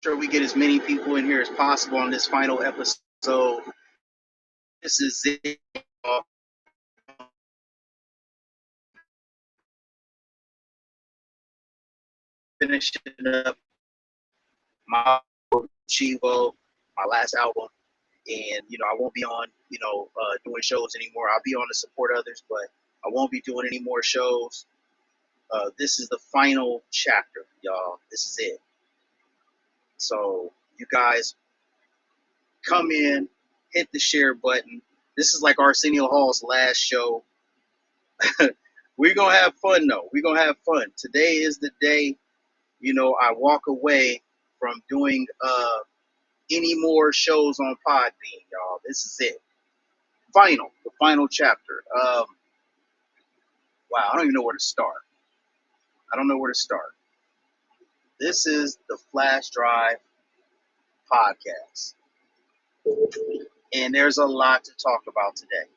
Sure we get as many people in here as possible on this final episode. This is it. Finishing up my Chivo, my last album, and I won't be on doing shows anymore. I'll be on to support others, but I won't be doing any more shows. This is the final chapter, y'all. This is it. So you guys come in, hit the share button. This is like Arsenio Hall's last show. We're gonna have fun though. We're gonna have fun. Today is the day, I walk away from doing any more shows on Podbean, y'all. This is it. The final chapter. Wow, I don't even know where to start. I don't know where to start. This is the Flash Drive podcast. And there's a lot to talk about today.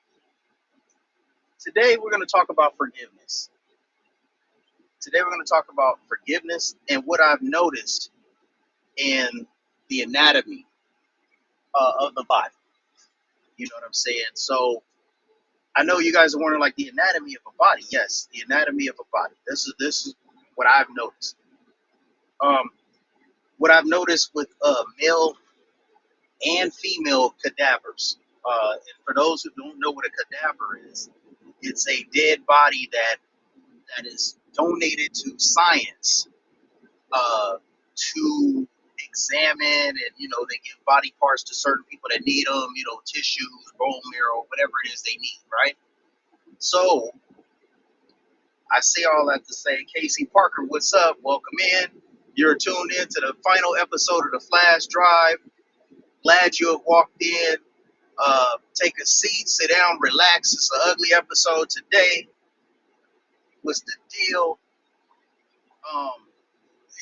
Today we're going to talk about forgiveness. Today we're going to talk about forgiveness and what I've noticed in the anatomy of the body. You know what I'm saying? So I know you guys are wondering, like, the anatomy of a body. Yes, the anatomy of a body. This is what I've noticed. What I've noticed with male and female cadavers. And for those who don't know what a cadaver is, it's a dead body that is donated to science to examine, and they give body parts to certain people that need them. Tissues, bone marrow, whatever it is they need, right? So I say all that to say, Casey Parker, what's up? Welcome in. You're tuned in to the final episode of the Flash Drive. Glad you have walked in. Take a seat, sit down, relax. It's an ugly episode today. What's the deal?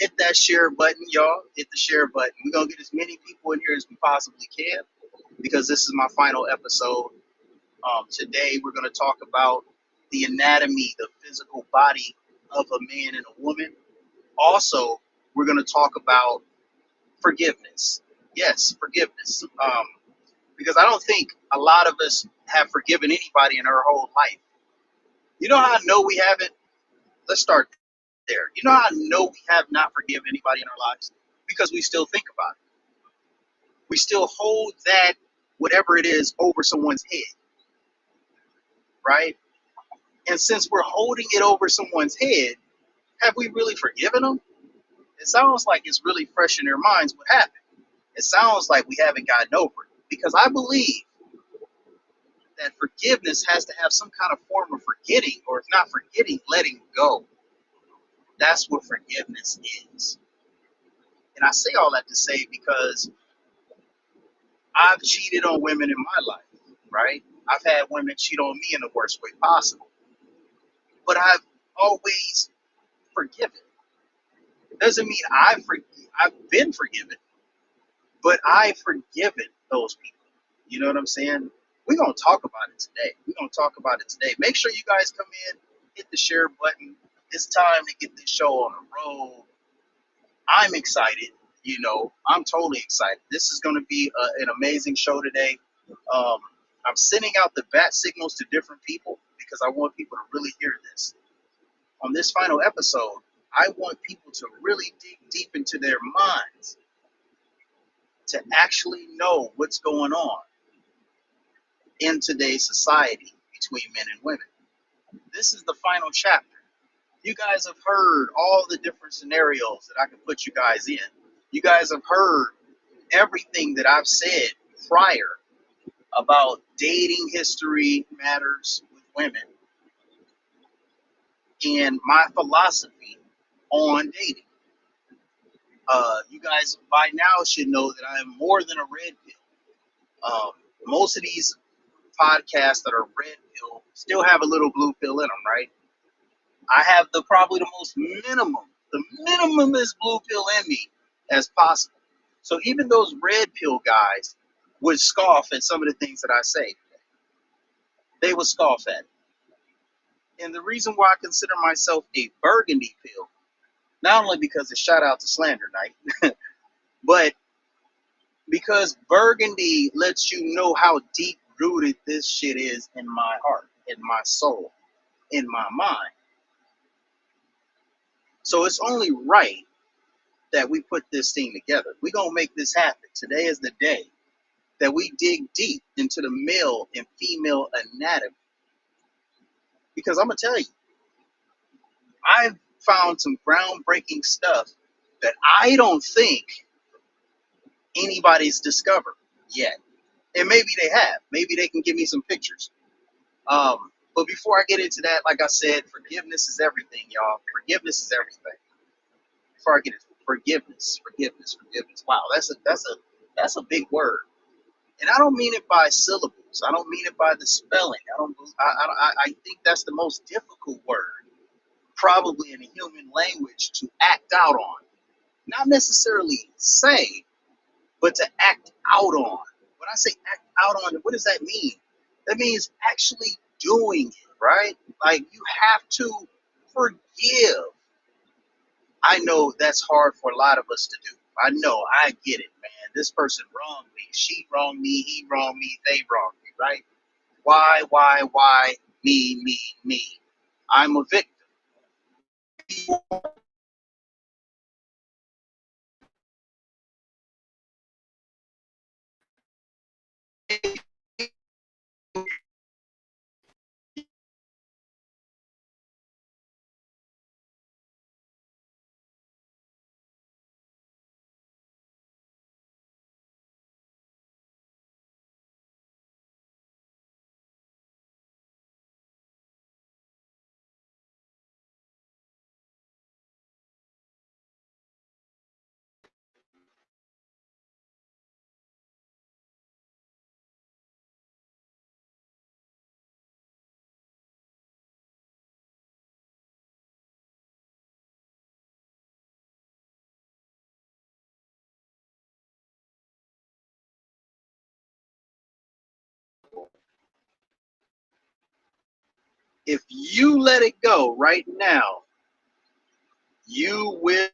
Hit that share button, y'all. Hit the share button. We're going to get as many people in here as we possibly can because this is my final episode. Today, we're going to talk about the anatomy, the physical body of a man and a woman. Also, we're going to talk about forgiveness. Yes, forgiveness. Because I don't think a lot of us have forgiven anybody in our whole life. You know how I know we haven't? Let's start there. You know how I know we have not forgiven anybody in our lives? Because we still think about it. We still hold that, whatever it is, over someone's head, right? And since we're holding it over someone's head, have we really forgiven them? It sounds like it's really fresh in their minds what happened. It sounds like we haven't gotten over it. Because I believe that forgiveness has to have some kind of form of forgetting, or if not forgetting, letting go. That's what forgiveness is. And I say all that to say because I've cheated on women in my life, right? I've had women cheat on me in the worst way possible. But I've always forgiven. It doesn't mean I've been forgiven, but I've forgiven those people. You know what I'm saying? We're going to talk about it today. We're going to talk about it today. Make sure you guys come in, hit the share button. It's time to get this show on the road. I'm excited. I'm totally excited. This is going to be an amazing show today. I'm sending out the bat signals to different people because I want people to really hear this. On this final episode, I want people to really dig deep into their minds to actually know what's going on in today's society between men and women. This is the final chapter. You guys have heard all the different scenarios that I can put you guys in. You guys have heard everything that I've said prior about dating history matters with women and my philosophy on dating. You guys by now should know that I am more than a red pill. Most of these podcasts that are red pill still have a little blue pill in them, right? I have probably the minimumest blue pill in me as possible. So even those red pill guys would scoff at some of the things that I say. They would scoff at it. And the reason why I consider myself a burgundy pill, not only because it's shout out to Slander Night, But because Burgundy lets you know how deep rooted this shit is in my heart, in my soul, in my mind. So it's only right that we put this thing together. We're going to make this happen. Today is the day that we dig deep into the male and female anatomy. Because I'm going to tell you, I've found some groundbreaking stuff that I don't think anybody's discovered yet. And maybe they have. Maybe they can give me some pictures. But before I get into that, like I said, forgiveness is everything, y'all. Forgiveness is everything. Before I get into forgiveness, forgiveness, forgiveness. Wow, that's a big word. And I don't mean it by syllables. I don't mean it by the spelling. I think that's the most difficult word, probably in the human language, to act out on. Not necessarily say, but to act out on. When I say act out on, what does that mean? That means actually doing it, right? Like you have to forgive. I know that's hard for a lot of us to do. I know, I get it, man. This person wronged me. She wronged me. He wronged me. They wronged me, right? Why? Me. I'm a victim. If you let it go right now, you will.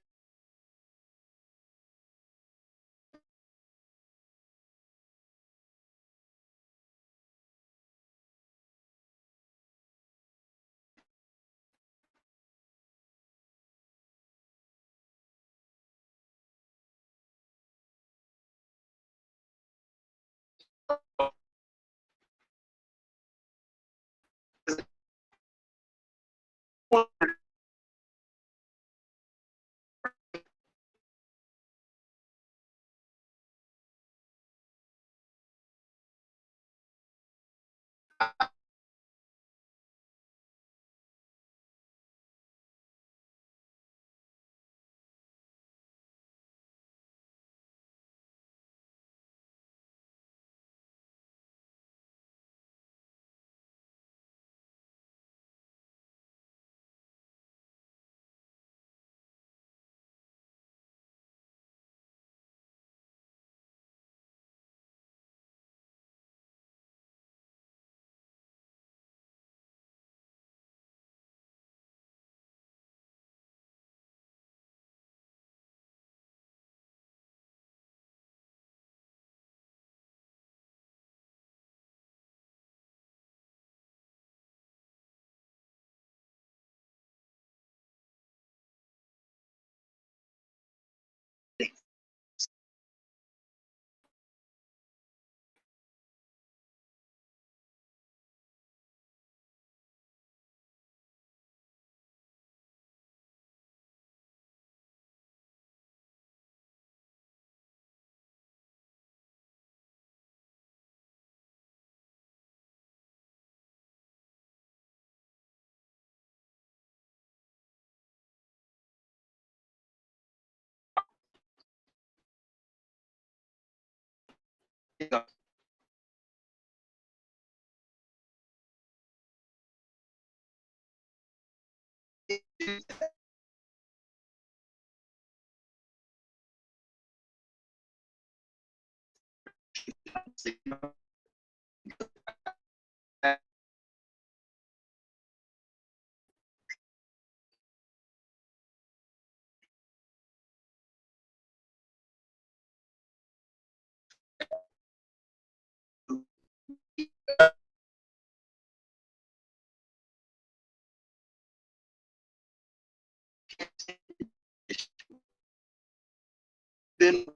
been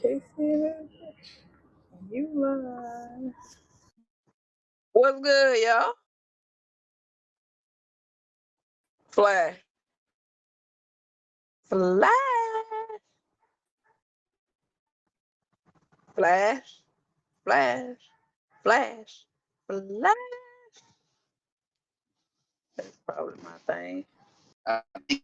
Casey, you lie. What's good, y'all? Flash. Flash. Flash. Flash. Flash. Flash. That's probably my thing. I think